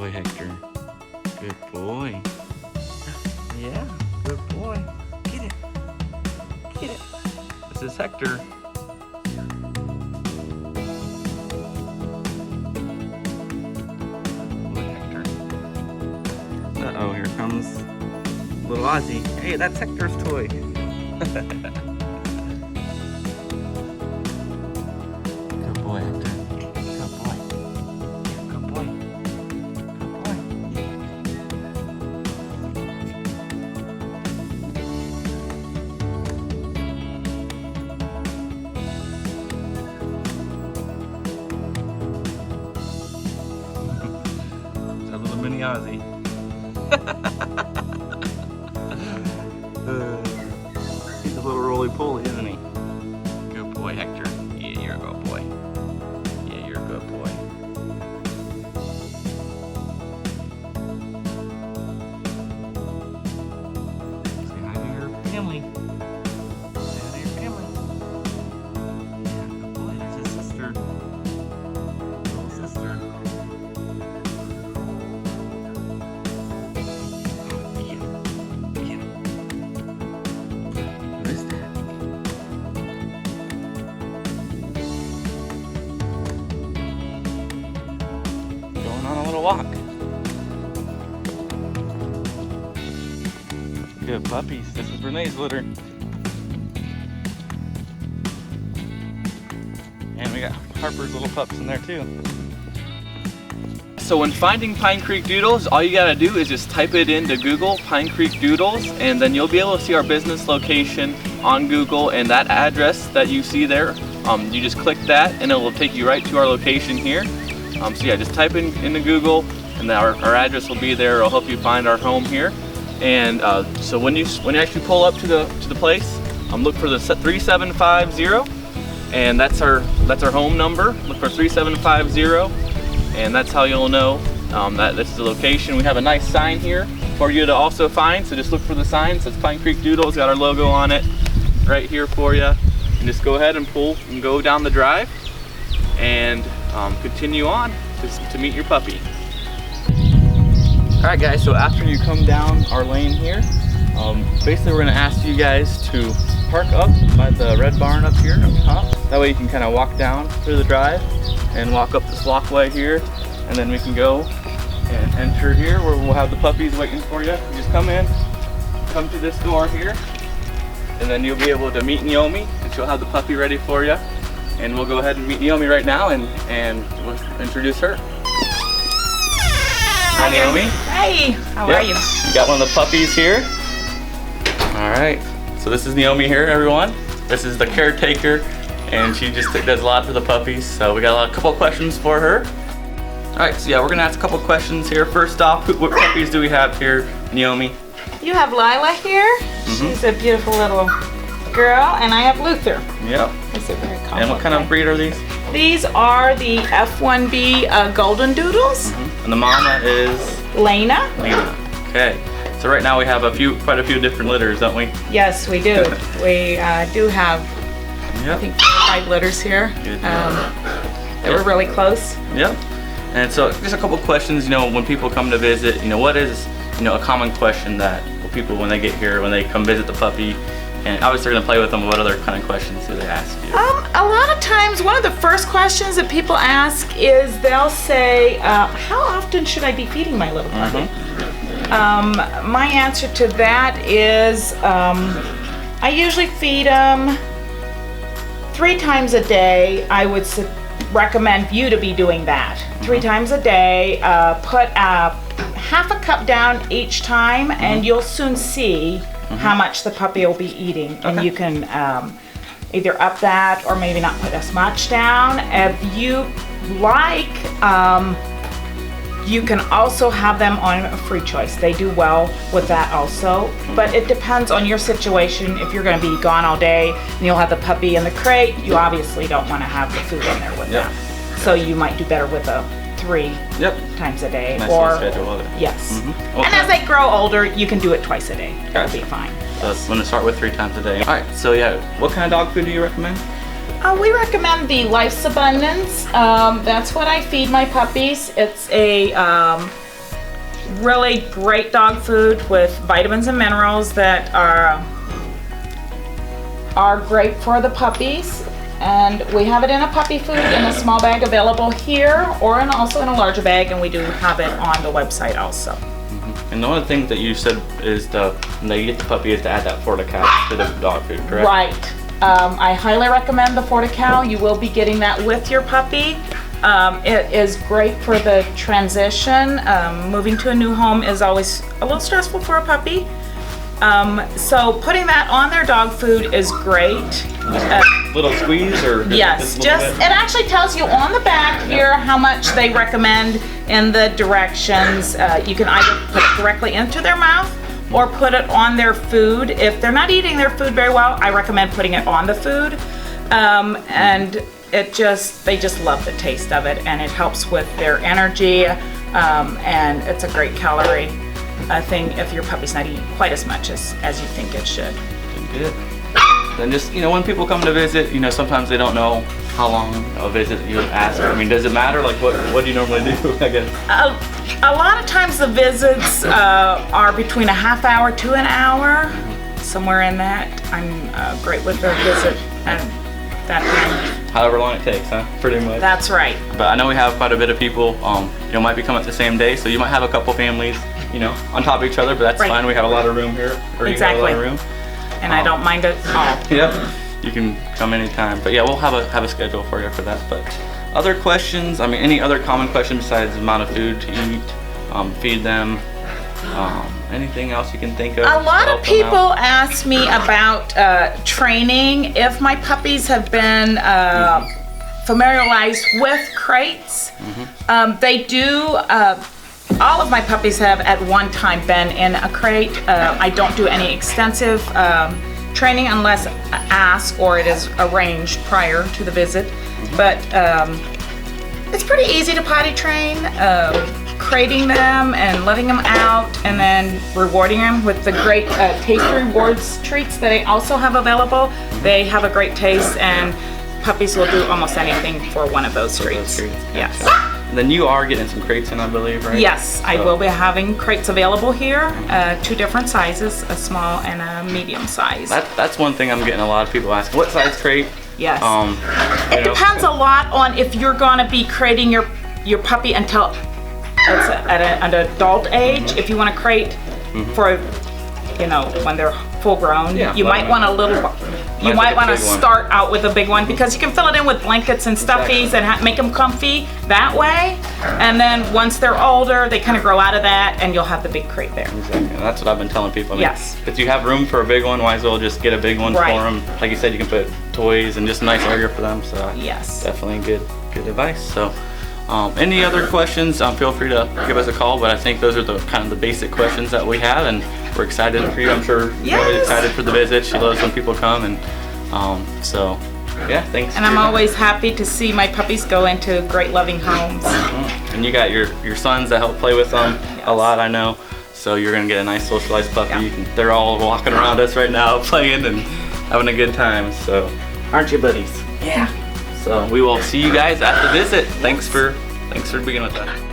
boy, Hector. Good boy. Yeah, good boy. Get it. Get it. This is Hector. Boy, Hector. Uh-oh, here comes little Ozzy. Hey, that's Hector's toy. Good boy, Hector. Good boy. Good boy. Good boy. It's a little mini Ozzy. He's a little roly-poly, isn't he? Good boy, Hector. Yeah, you're a good boy. Yeah, you're a good boy. Say hi to your family. Say hi to your family. Yeah, good boy. There's his sister. Little sister. On a little walk. Good puppies. This is Renee's litter. And we got Harper's little pups in there too. So when finding Pine Creek Doodles, all you gotta do is just type it into Google, Pine Creek Doodles, and then you'll be able to see our business location on Google, and that address that you see there, you just click that and it will take you right to our location here. So yeah, just type in into Google, and our address will be there. It'll help you find our home here. And so when you actually pull up to the place, look for the 3750, and that's our home number. Look for 3750, and that's how you'll know that this is the location. We have a nice sign here for you to also find. So just look for the sign. It says Pine Creek Doodles. Got our logo on it right here for you. And just go ahead and pull and go down the drive, and continue on to meet your puppy. Alright guys, so after you come down our lane here, basically we're going to ask you guys to park up by the red barn up here up top. That way you can kind of walk down through the drive and walk up this walkway here, and then we can go and enter here where we'll have the puppies waiting for you. You just come in, come to this door here, and then you'll be able to meet Naomi, and she'll have the puppy ready for you. And we'll go ahead and meet Naomi right now, and we'll introduce her. Hi Naomi. Hi, how are you? You got one of the puppies here. All right, so this is Naomi here, everyone. This is the caretaker, and she just does a lot for the puppies. So we got a couple questions for her. All right, so yeah, we're gonna ask a couple questions here. First off, what puppies do we have here, Naomi? You have Lila here. She's a beautiful little girl, and I have Luther. Yep. It's a very common. And what kind of breed are these? These are the F1B Goldendoodles. And the mama is? Lena. Lena. Okay. So right now we have quite a few different litters, don't we? Yes, we do. We do have, I think, 5 litters here. Good. They were really close. Yep. And so just a couple questions, when people come to visit, what is, a common question that people, when they get here, when they come visit the puppy, and obviously they're gonna play with them, what other kind of questions do they ask you? A lot of times, one of the first questions that people ask is they'll say, how often should I be feeding my little puppy? My answer to that is, I usually feed them 3 times a day. I would recommend you to be doing that. 3 times a day, put half a cup down each time, and you'll soon see how much the puppy will be eating. And you can either up that or maybe not put as much down. If you like, you can also have them on a free choice. They do well with that also, but it depends on your situation. If you're going to be gone all day and you'll have the puppy in the crate, you obviously don't want to have the food in there with them. So you might do better with a 3 times a day. Nice or schedule. yes. And as they grow older, you can do it twice a day. That'll be fine. So I'm going to start with 3 times a day. All right, so yeah, what kind of dog food do you recommend? We recommend the Life's Abundance. That's what I feed my puppies. It's a really great dog food with vitamins and minerals that are great for the puppies. And we have it in a puppy food in a small bag available here, or also in a larger bag, and we do have it on the website also. And one of the things that you said is when you get the puppy is to add that Fortical to the dog food, correct? Right. I highly recommend the Fortical. You will be getting that with your puppy. It is great for the transition. Moving to a new home is always a little stressful for a puppy. So putting that on their dog food is great. Little squeeze or yes, it actually tells you on the back here how much they recommend in the directions. You can either put it directly into their mouth or put it on their food. If they're not eating their food very well, I recommend putting it on the food. And they just love the taste of it, and it helps with their energy, and it's a great calorie thing if your puppy's not eating quite as much as you think it should. Good. Then just, when people come to visit, sometimes they don't know how long a visit you ask. I mean, does it matter? Like, what do you normally do, I guess? A lot of times the visits are between a half hour to an hour, somewhere in that. I'm great with the visit and that time. However long it takes, huh? Pretty much. That's right. But I know we have quite a bit of people, might be coming at the same day, so you might have a couple families, on top of each other, but that's fine. We have a lot of room here. Exactly. You have a lot of room. And I don't mind at all. Yep. You can come anytime. But yeah, we'll have a schedule for you for that. But other questions? I mean, any other common questions besides the amount of food to eat, feed them, anything else you can think of? A lot of people ask me about training. If my puppies have been familiarized with crates, they do. All of my puppies have at one time been in a crate. I don't do any extensive training unless asked or it is arranged prior to the visit. But it's pretty easy to potty train, crating them and letting them out, and then rewarding them with the great taste rewards treats that I also have available. They have a great taste, and puppies will do almost anything for one of those treats. Yes. And then you are getting some crates in, I believe, right? Yes, I will be having crates available here, 2 different sizes, a small and a medium size. That's one thing I'm getting a lot of people asking. What size crate? Yes. It depends a lot on if you're going to be crating your puppy until it's at an adult age. If you want to crate for, when they're full grown, you might want a little. You might want to start out with a big one because you can fill it in with blankets and stuffies and make them comfy that way. And then once they're older, they kind of grow out of that, and you'll have the big crate there. Exactly. And that's what I've been telling people. I mean, yes. If you have room for a big one, might as well just get a big one for them. Like you said, you can put toys and just a nice area for them. So yes, definitely good advice. So. Any other questions, feel free to give us a call, but I think those are the kind of the basic questions that we have, and we're excited for you. I'm sure you're excited for the visit. She loves when people come, and so yeah, thanks. And I'm always happy to see my puppies go into great loving homes. And you got your sons that help play with them a lot, I know, so you're gonna get a nice socialized puppy. They're all walking around us right now playing and having a good time, so aren't you, buddies? Yeah. So we will see you guys at the visit. Thanks for being with us.